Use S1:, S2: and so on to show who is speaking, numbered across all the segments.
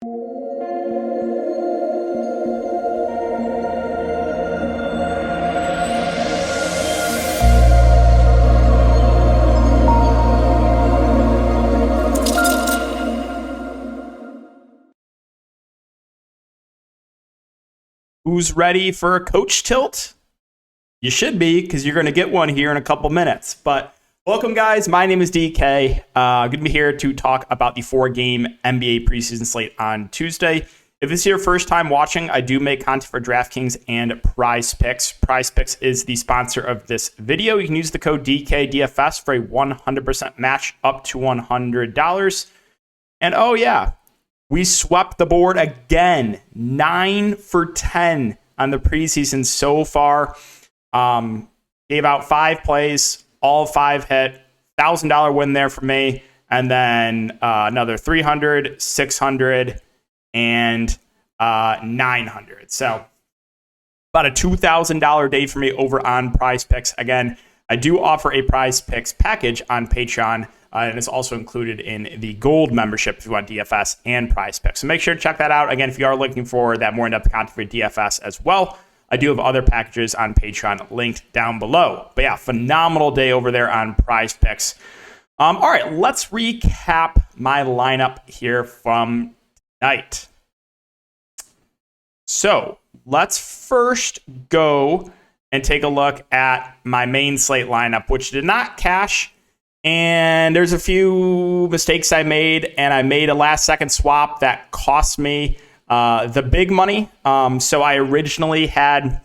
S1: Who's ready for a coach tilt? You should be, because you're going to get one here in a couple minutes. But welcome, guys. My name is DK. I'm going to be here to talk about the 4-game NBA preseason slate on Tuesday. If this is your first time watching, I do make content for Draftkings and PrizePicks. PrizePicks is the sponsor of this video. You can use the code DKDFS for a 100% match up to $100. And oh yeah, we swept the board again, 9 for 10 on the preseason so far. Gave out 5 plays, all 5 hit, $1,000 win there for me, and then another 300, 600, and 900. So about a $2,000 day for me over on PrizePicks. Again, I do offer a PrizePicks package on Patreon. And it's also included in the gold membership if you want DFS and PrizePicks. So make sure to check that out. Again, if you are looking for that more in-depth content for DFS as well, I do have other packages on Patreon linked down below. But yeah, phenomenal day over there on PrizePicks. All right, let's recap my lineup here from tonight. So let's first go and take a look at my main slate lineup, which did not cash. And there's a few mistakes I made, and I made a last-second swap that cost me the big money. So I originally had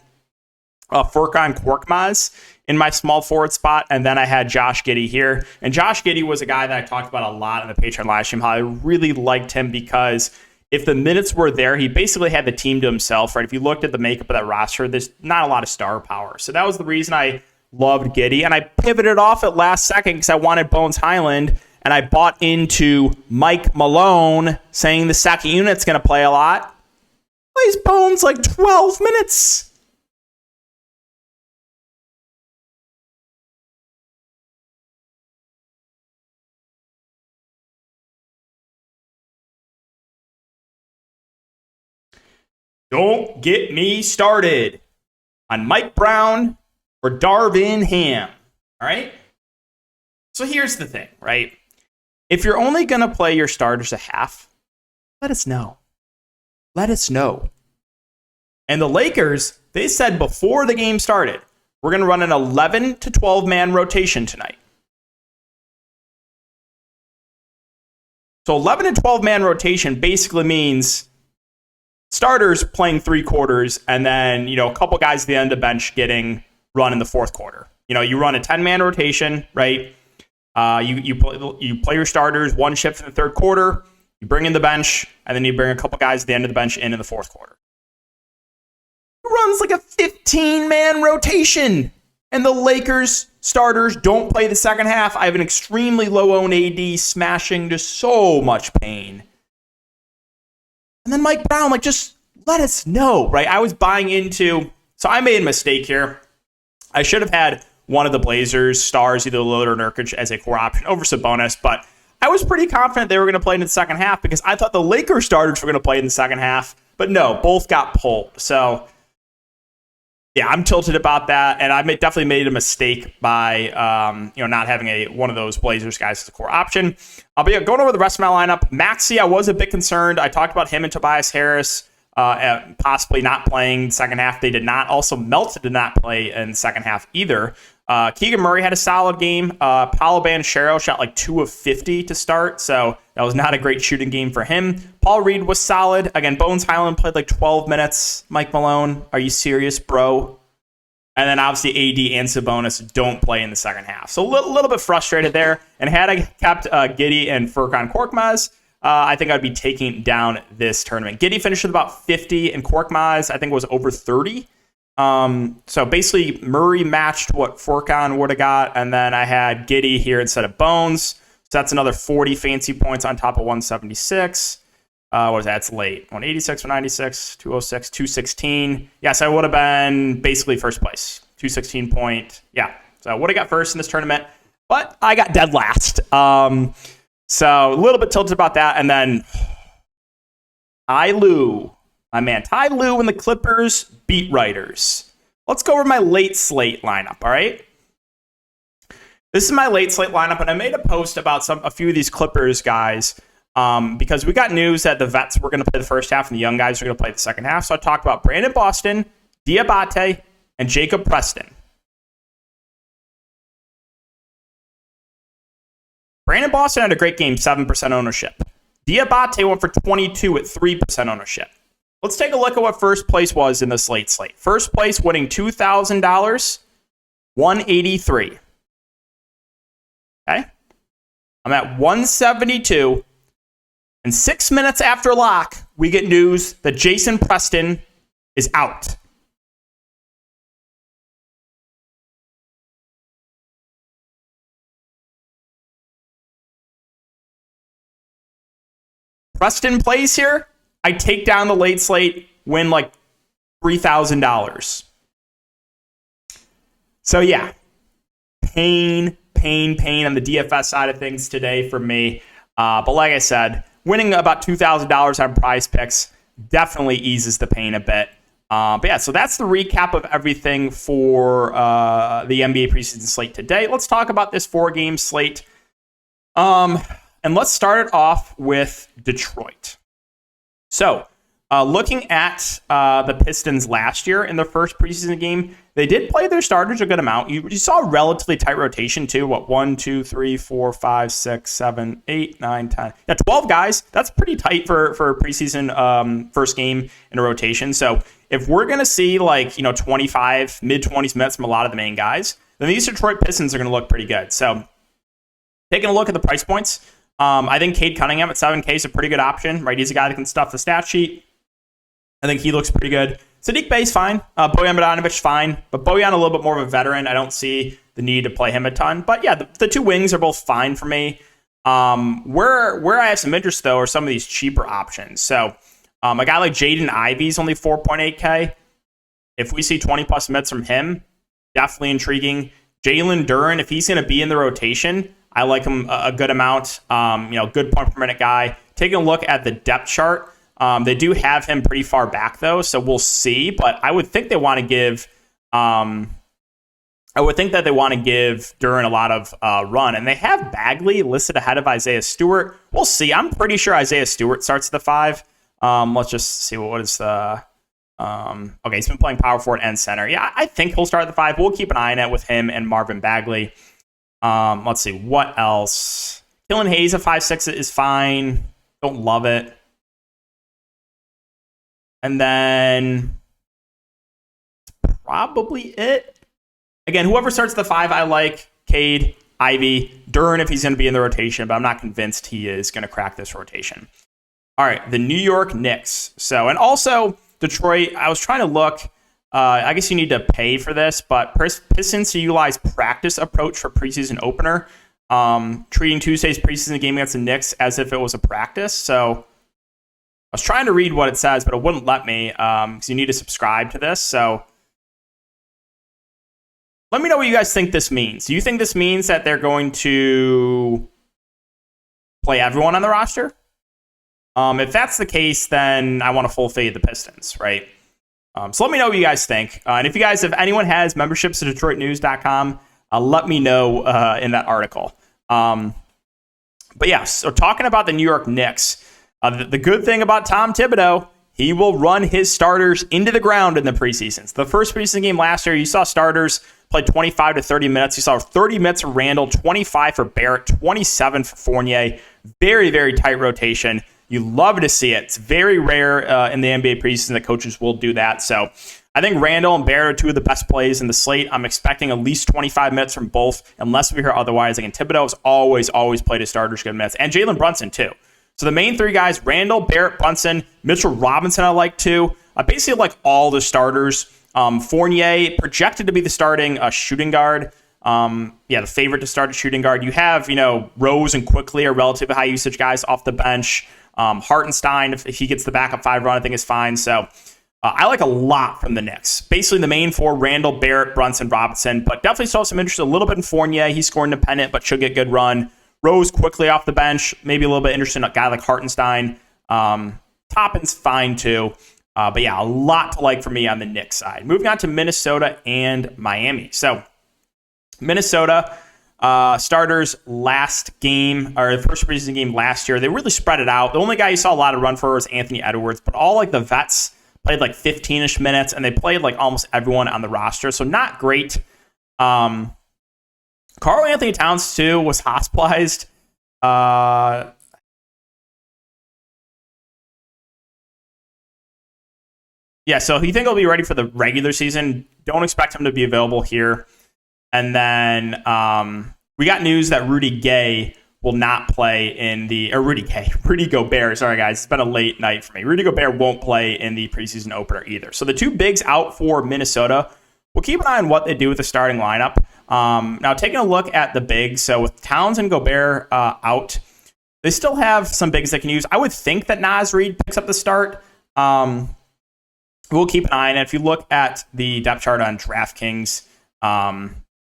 S1: Furkan Korkmaz in my small forward spot, and then I had Josh Giddey here. And Josh Giddey was a guy that I talked about a lot in the Patreon live stream, how I really liked him because if the minutes were there, he basically had the team to himself, right? If you looked at the makeup of that roster, there's not a lot of star power. So that was the reason I loved Giddey, and I pivoted off at last second because I wanted Bones Highland, and I bought into Mike Malone saying the second unit's going to play a lot. Plays Bones like 12 minutes. Don't get me started on Mike Brown or Darvin Ham, all right? So here's the thing, right? If you're only going to play your starters a half, let us know. Let us know. And the Lakers, they said before the game started, we're going to run an 11 to 12-man rotation tonight. So 11 to 12-man rotation basically means starters playing 3 quarters and then, a couple guys at the end of the bench getting run in the fourth quarter. You run a 10-man rotation, right? You play your starters 1 shift in the third quarter, you bring in the bench, and then you bring a couple guys at the end of the bench in the fourth quarter. It runs like a 15-man rotation, and the Lakers starters don't play the second half. I have an extremely low-owned AD smashing to so much pain. And then Mike Brown, just let us know, right? I was buying into, so I made a mistake here. I should have had one of the Blazers stars, either Lillard or Nurkic, as a core option over Sabonis, but I was pretty confident they were going to play in the second half because I thought the Lakers starters were going to play in the second half, but no, both got pulled. So, yeah, I'm tilted about that, and I definitely made a mistake by not having one of those Blazers guys as a core option. But yeah, going over the rest of my lineup, Maxey, I was a bit concerned. I talked about him and Tobias Harris possibly not playing second half. They did not. Also, Melton did not play in the second half either. Keegan Murray had a solid game. Paolo Banchero shot 2 of 50 to start, so that was not a great shooting game for him. Paul Reed was solid. Again, Bones Highland played 12 minutes. Mike Malone, are you serious, bro? And then obviously AD and Sabonis don't play in the second half. So a little bit frustrated there. And had I kept Giddey and Furkan Korkmaz, I think I'd be taking down this tournament. Giddey finished with about 50, and Korkmaz, I think, was over 30. So basically, Murray matched what Furkan would have got, and then I had Giddey here instead of Bones. So that's another 40 fancy points on top of 176. What was that? It's late. 186, 196, 206, 216. Yes, I would have been basically first place. 216 point. Yeah, so I would have got first in this tournament, but I got dead last. So a little bit tilted about that. And then Ty Lue, my man Ty Lue and the Clippers beat writers. Let's go over my late slate lineup, all right? This is my late slate lineup, and I made a post about a few of these Clippers guys because we got news that the vets were going to play the first half and the young guys were going to play the second half. So I talked about Brandon Boston, Diabate, and Jacob Preston. Brandon Boston had a great game, 7% ownership. Diabate went for 22 at 3% ownership. Let's take a look at what first place was in the slate. First place winning $2,000, 183. Okay? I'm at 172. And 6 minutes after lock, we get news that Jason Preston is out. Preston plays here, I take down the late slate, win like $3,000. So yeah, pain on the DFS side of things today for me. But like I said, winning about $2,000 on Prize Picks definitely eases the pain a bit. But yeah, so that's the recap of everything for the NBA preseason slate today. Let's talk about this 4-game slate. And let's start it off with Detroit. So, looking at the Pistons last year in their first preseason game, they did play their starters a good amount. You saw a relatively tight rotation too. 1, 2, 3, 4, 5, 6, 7, 8, 9, 10. Yeah, 12 guys. That's pretty tight for a preseason first game in a rotation. So if we're going to see 25, mid-20s minutes from a lot of the main guys, then these Detroit Pistons are going to look pretty good. So taking a look at the price points, I think Cade Cunningham at 7K is a pretty good option, right? He's a guy that can stuff the stat sheet. I think he looks pretty good. Saddiq Bey's fine. Bojan Bogdanovic fine. But Bojan a little bit more of a veteran. I don't see the need to play him a ton. But yeah, the two wings are both fine for me. Where I have some interest, though, are some of these cheaper options. So a guy like Jaden Ivey is only 4.8K. If we see 20-plus minutes from him, definitely intriguing. Jalen Duren, if he's going to be in the rotation, I like him a good amount. Good point per minute guy. Taking a look at the depth chart, they do have him pretty far back though, so we'll see. But I would think they want to give, Duren a lot of run, and they have Bagley listed ahead of Isaiah Stewart. We'll see. I'm pretty sure Isaiah Stewart starts the 5. Let's just see what is the. Okay, he's been playing power forward and center. Yeah, I think he'll start the 5. We'll keep an eye on it with him and Marvin Bagley. Let's see, what else? Killian Hayes at 5'6" is fine. Don't love it. And then probably it. Again, whoever starts the 5, I like. Cade, Ivy, Duren if he's going to be in the rotation, but I'm not convinced he is going to crack this rotation. All right, the New York Knicks. So, and also Detroit, I was trying to look. I guess you need to pay for this, but Pistons to utilize practice approach for preseason opener, treating Tuesday's preseason game against the Knicks as if it was a practice. So I was trying to read what it says, but it wouldn't let me because you need to subscribe to this. So let me know what you guys think this means. Do you think this means that they're going to play everyone on the roster? If that's the case, then I want to full fade the Pistons, right? So let me know what you guys think. And if anyone has memberships to DetroitNews.com, let me know in that article. But yeah, so talking about the New York Knicks, the good thing about Tom Thibodeau, he will run his starters into the ground in the preseason. So the first preseason game last year, you saw starters play 25 to 30 minutes. You saw 30 minutes for Randall, 25 for Barrett, 27 for Fournier. Very, very tight rotation. You love to see it. It's very rare in the NBA preseason that coaches will do that. So I think Randall and Barrett are two of the best plays in the slate. I'm expecting at least 25 minutes from both, unless we hear otherwise. Again, Thibodeau has always played his starters good minutes. And Jalen Brunson, too. So the main 3 guys, Randall, Barrett, Brunson, Mitchell Robinson I like, too. I basically like all the starters. Fournier, projected to be the starting shooting guard. The favorite to start a shooting guard. You have, Rose and Quickly are relatively high usage guys off the bench. Hartenstein, if he gets the backup 5 run, I think is fine. So I like a lot from the Knicks. Basically, the main 4, Randall, Barrett, Brunson, Robinson, but definitely still have some interest a little bit in Fournier. He's scoring independent, but should get good run. Rose Quickly off the bench, maybe a little bit interested in a guy like Hartenstein. Toppin's fine too. But yeah, a lot to like for me on the Knicks side. Moving on to Minnesota and Miami. So Minnesota starters last game, or the first preseason game last year, they really spread it out. The only guy you saw a lot of run for was Anthony Edwards, but all like the vets played like 15-ish minutes, and they played like almost everyone on the roster. So not great. Karl Anthony Towns too was hospitalized. Yeah, so if you think he'll be ready for the regular season, don't expect him to be available here. And then we got news that Rudy Gobert, sorry guys, it's been a late night for me. Rudy Gobert won't play in the preseason opener either. So the two bigs out for Minnesota. We'll keep an eye on what they do with the starting lineup. Now taking a look at the bigs, so with Towns and Gobert out, they still have some bigs they can use. I would think that Naz Reid picks up the start. We'll keep an eye on it. If you look at the depth chart on DraftKings,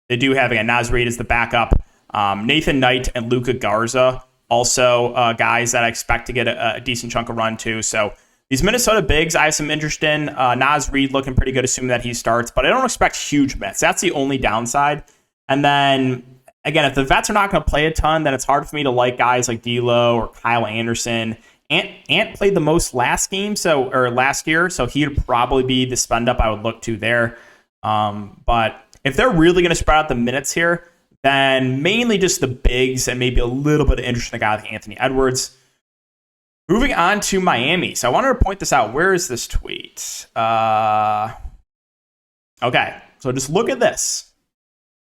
S1: they do have, again, Naz Reid as the backup. Nathan Knight and Luka Garza, also guys that I expect to get a decent chunk of run too. So these Minnesota bigs, I have some interest in. Naz Reid looking pretty good, assuming that he starts, but I don't expect huge minutes. That's the only downside. And then, again, if the vets are not going to play a ton, then it's hard for me to like guys like D'Lo or Kyle Anderson. Ant played the most last year, so he would probably be the spend up I would look to there. But if they're really going to spread out the minutes here, then mainly just the bigs and maybe a little bit of interest in a guy like Anthony Edwards. Moving on to Miami. So I wanted to point this out. Where is this tweet? Okay, so just look at this.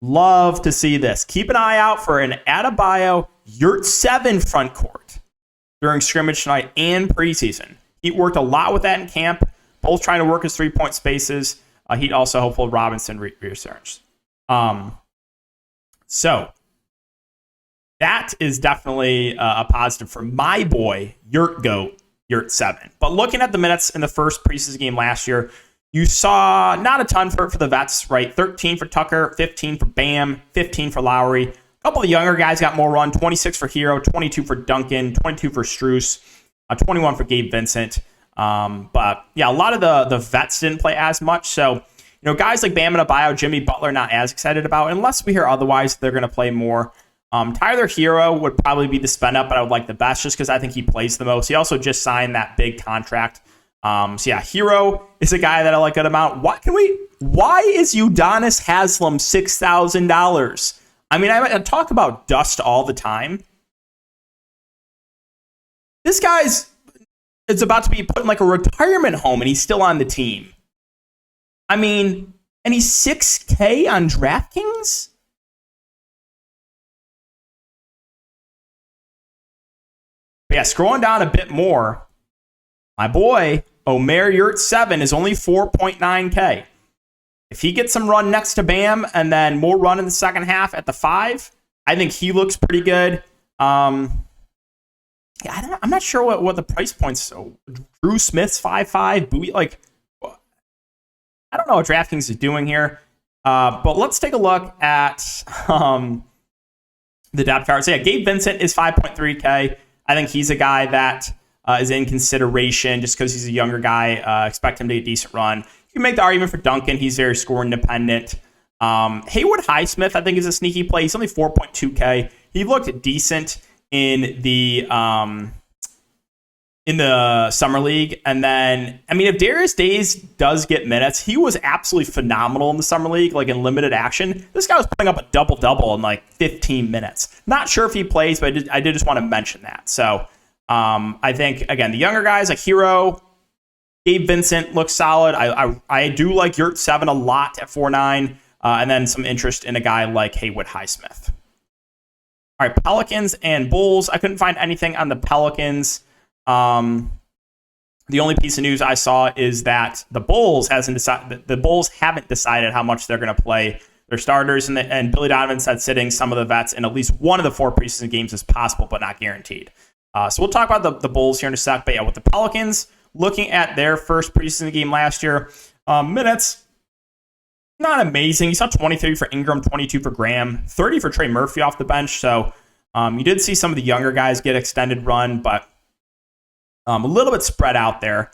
S1: Love to see this. Keep an eye out for an Adebayo Yurt-7 front court during scrimmage tonight and preseason. He worked a lot with that in camp, both trying to work his three-point spaces. He'd also hopeful Robinson resurge. So that is definitely a positive for my boy, Yurt-7. But looking at the minutes in the first preseason game last year, you saw not a ton for the vets, right? 13 for Tucker, 15 for Bam, 15 for Lowry. A couple of younger guys got more run, 26 for Hero, 22 for Duncan, 22 for Strus, 21 for Gabe Vincent. But yeah, a lot of the vets didn't play as much. So, guys like Bam and Adebayo, Jimmy Butler, not as excited about, unless we hear otherwise, they're going to play more. Tyler Hero would probably be the spend up, but I would like the best just because I think he plays the most. He also just signed that big contract. So yeah, Hero is a guy that I like a good amount. Why is Udonis Haslem $6,000? I mean, I talk about dust all the time. This guy's about to be put in like a retirement home, and he's still on the team. I mean, and he's $6K on DraftKings? But yeah, scrolling down a bit more, my boy, Omer Yurt-7 is only 4.9K. If he gets some run next to Bam and then more run in the second half at the 5, I think he looks pretty good. I'm not sure what the price points. So Drew Smith's 5.5. Bowie, I don't know what DraftKings is doing here. But let's take a look at the depth chart. So yeah, Gabe Vincent is 5.3K. I think he's a guy that is in consideration just because he's a younger guy. Expect him to get a decent run. You can make the argument for Duncan. He's very score independent. Haywood Highsmith, I think, is a sneaky play. He's only 4.2K. He looked decent in the summer league. And then, I mean, if Darius Days does get minutes, he was absolutely phenomenal in the summer league, like in limited action. This guy was putting up a double-double in like 15 minutes. Not sure if he plays, but I did just want to mention that. So I think, again, the younger guys like Hero, Gabe Vincent looks solid. I do like Yurt-7 a lot at 4.9, and then some interest in a guy like Haywood Highsmith. All right, Pelicans and Bulls. I couldn't find anything on the Pelicans. The only piece of news I saw is that the Bulls haven't decided how much they're going to play their starters, and Billy Donovan said sitting some of the vets in at least one of the 4 preseason games is possible, but not guaranteed. So we'll talk about the Bulls here in a sec. But yeah, with the Pelicans, looking at their first preseason game last year, minutes, not amazing. You saw 23 for Ingram, 22 for Graham, 30 for Trey Murphy off the bench. So you did see some of the younger guys get extended run, but A little bit spread out there.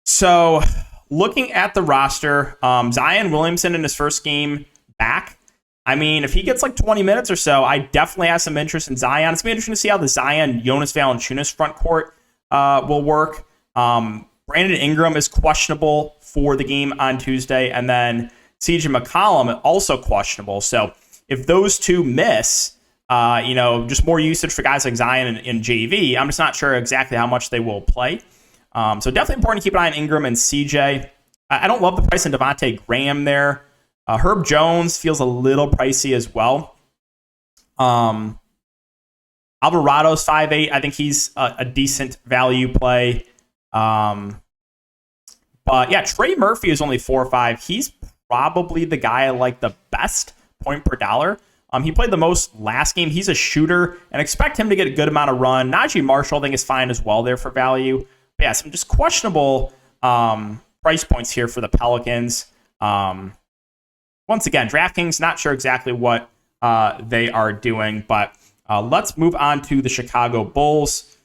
S1: So looking at the roster, Zion Williamson in his first game back. I mean, if he gets like 20 minutes or so, I definitely have some interest in Zion. It's going to be interesting to see how the Zion-Jonas Valanciunas front court will work. Brandon Ingram is questionable for the game on Tuesday, and then CJ McCollum also questionable. So if those two miss, just more usage for guys like Zion and JV, I'm just not sure exactly how much they will play. So definitely important to keep an eye on Ingram and CJ. I don't love the price on Devontae Graham there. Herb Jones feels a little pricey as well. Alvarado's 5'8". I think he's a decent value play. But yeah, Trey Murphy is only 4.5. He's probably the guy I like the best point per dollar. He played the most last game. He's a shooter and expect him to get a good amount of run. Najee Marshall, I think, is fine as well there for value. But yeah, some just questionable price points here for the Pelicans. Once again, Draftkings, not sure exactly what they are doing, but let's move on to the Chicago Bulls.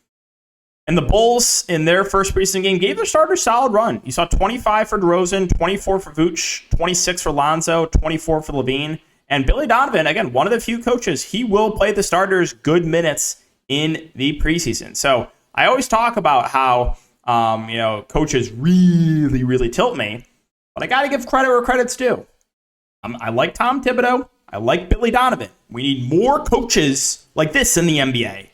S1: And the Bulls, in their first preseason game, gave their starters a solid run. You saw 25 for DeRozan, 24 for Vooch, 26 for Lonzo, 24 for Levine. And Billy Donovan, again, one of the few coaches, he will play the starters good minutes in the preseason. So I always talk about how, coaches really, really tilt me, but I got to give credit where credit's due. I like Tom Thibodeau. I like Billy Donovan. We need more coaches like this in the NBA.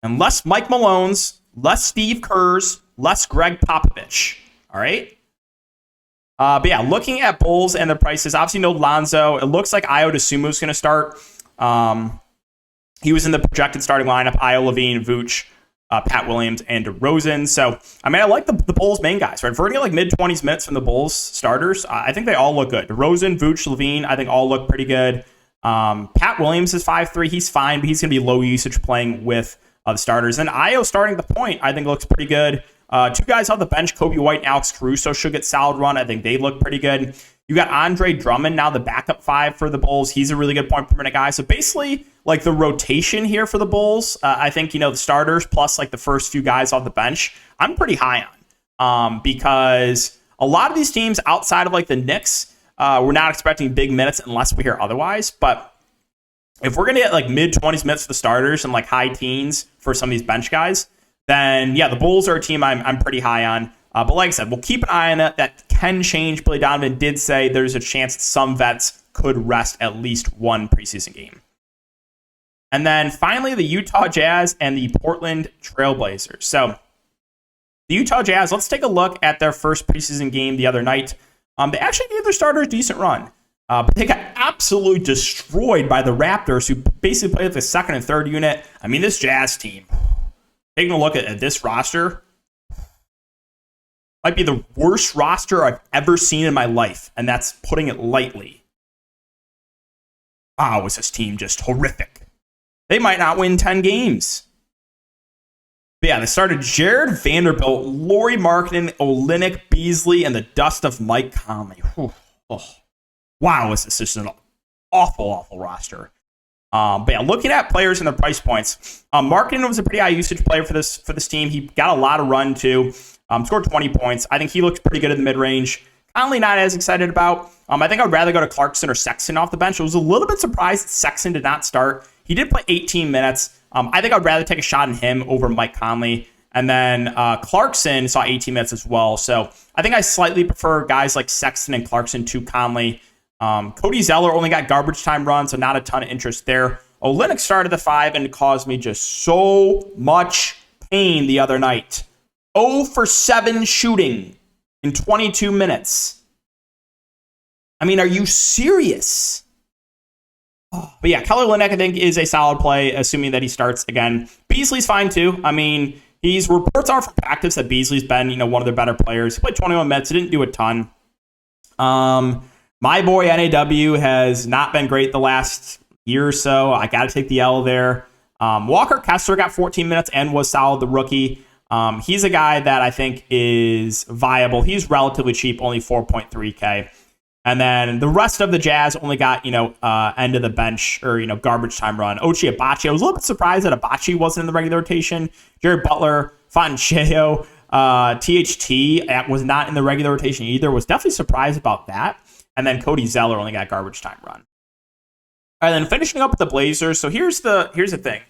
S1: And less Mike Malone's, less Steve Kerr's, less Greg Popovich. All right? But yeah, looking at Bulls and the prices, obviously no Lonzo. It looks like Ayo Dosunmu's going to start. He was in the projected starting lineup. Ayo, Levine, Vooch, Pat Williams, and DeRozan. So, I mean, I like the Bulls' main guys, right? If we're going to get like mid-20s minutes from the Bulls starters, I think they all look good. DeRozan, Vooch, Levine, I think all look pretty good. Pat Williams is 5'3". He's fine, but he's going to be low usage playing with the starters. And Ayo starting the point, I think looks pretty good. Two guys off the bench, Kobe White and Alex Caruso, should get solid run. I think they look pretty good. You got Andre Drummond, now the backup 5 for the Bulls. He's a really good point per minute guy. So basically, like the rotation here for the Bulls, I think, the starters plus like the first few guys off the bench, I'm pretty high on. Because a lot of these teams outside of like the Knicks, we're not expecting big minutes unless we hear otherwise. But if we're going to get like mid-20s minutes for the starters and like high teens for some of these bench guys, then yeah, the Bulls are a team I'm pretty high on. But like I said, we'll keep an eye on it. That can change. Billy Donovan did say there's a chance some vets could rest at least one preseason game. And then finally, the Utah Jazz and the Portland Trailblazers. So the Utah Jazz, let's take a look at their first preseason game the other night. They actually gave their starters a decent run. But they got absolutely destroyed by the Raptors, who basically played with the second and third unit. I mean, this Jazz team, taking a look at this roster, might be the worst roster I've ever seen in my life, and that's putting it lightly. Wow, is this team just horrific. They might not win 10 games. But yeah, they started Jared Vanderbilt, Lauri Markkanen, Olynyk, Beasley, and the dust of Mike Conley. Wow, is this just an awful, awful roster. But yeah, looking at players and their price points, Markkanen was a pretty high usage player for this team. He got a lot of run too. Scored 20 points. I think he looks pretty good in the mid-range. Conley not as excited about. I think I'd rather go to Clarkson or Sexton off the bench. I was a little bit surprised that Sexton did not start. He did play 18 minutes. I think I'd rather take a shot on him over Mike Conley. And then Clarkson saw 18 minutes as well. So I think I slightly prefer guys like Sexton and Clarkson to Conley. Cody Zeller only got garbage time run, so not a ton of interest there. Olynyk started the 5 and caused me just so much pain the other night. 0 for 7 shooting in 22 minutes. I mean, are you serious? But yeah, Kelly Olynyk, I think, is a solid play, assuming that he starts again. Beasley's fine, too. I mean, reports are from practice that Beasley's been, one of their better players. He played 21 minutes. He didn't do a ton. My boy, NAW, has not been great the last year or so. I got to take the L there. Walker Kessler got 14 minutes and was solid, the rookie. He's a guy that I think is viable. He's relatively cheap, only 4.3K. And then the rest of the Jazz only got, end of the bench or, garbage time run. Ochai Agbaji, I was a little bit surprised that Agbaji wasn't in the regular rotation. Jared Butler, Foncheo, THT was not in the regular rotation either. Was definitely surprised about that. And then Cody Zeller only got garbage time run. And then finishing up with the Blazers. So here's the thing.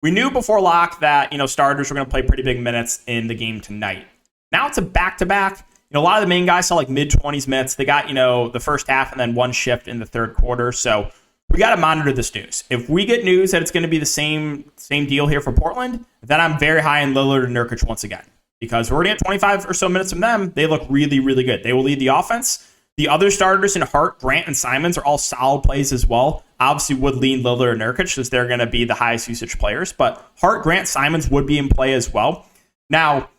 S1: We knew before lock that, starters were going to play pretty big minutes in the game tonight. Now it's a back-to-back. A lot of the main guys saw like mid-20s minutes. They got, the first half and then one shift in the third quarter. So we got to monitor this news. If we get news that it's going to be the same deal here for Portland, then I'm very high in Lillard and Nurkic once again. Because we're already at 25 or so minutes from them. They look really, really good. They will lead the offense. The other starters in Hart, Grant, and Simons are all solid plays as well. Obviously would lean Lillard and Nurkic because they're going to be the highest usage players. But Hart, Grant, Simons would be in play as well. Now,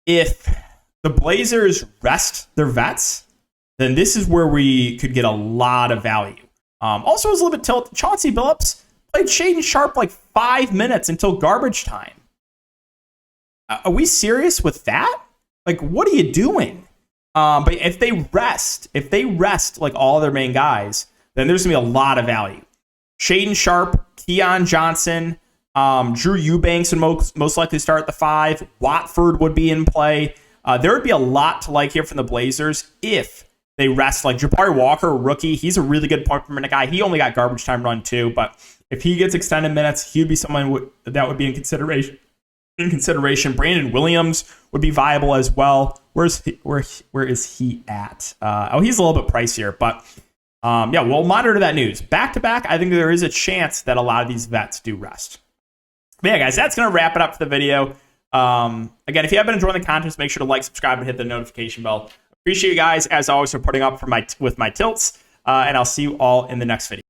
S1: if the Blazers rest their vets, then this is where we could get a lot of value. Also, it was a little bit tilted. Chauncey Billups played Shaedon Sharpe like 5 minutes until garbage time. Are we serious with that? Like, what are you doing? But if they rest like all their main guys, then there's going to be a lot of value. Shaedon Sharpe, Keon Johnson, Drew Eubanks would most likely start at the 5. Watford would be in play. There would be a lot to like here from the Blazers if they rest like Jabari Walker, rookie. He's a really good point per minute guy. He only got garbage time run too, but if he gets extended minutes, he'd be someone that would be in consideration. Brandon Williams would be viable as well. Where is he at? He's a little bit pricier, but we'll monitor that news. Back to back, I think there is a chance that a lot of these vets do rest. But yeah, guys, that's going to wrap it up for the video. Again, if you have been enjoying the content, make sure to like, subscribe, and hit the notification bell. Appreciate you guys, as always, for putting up with my tilts, and I'll see you all in the next video.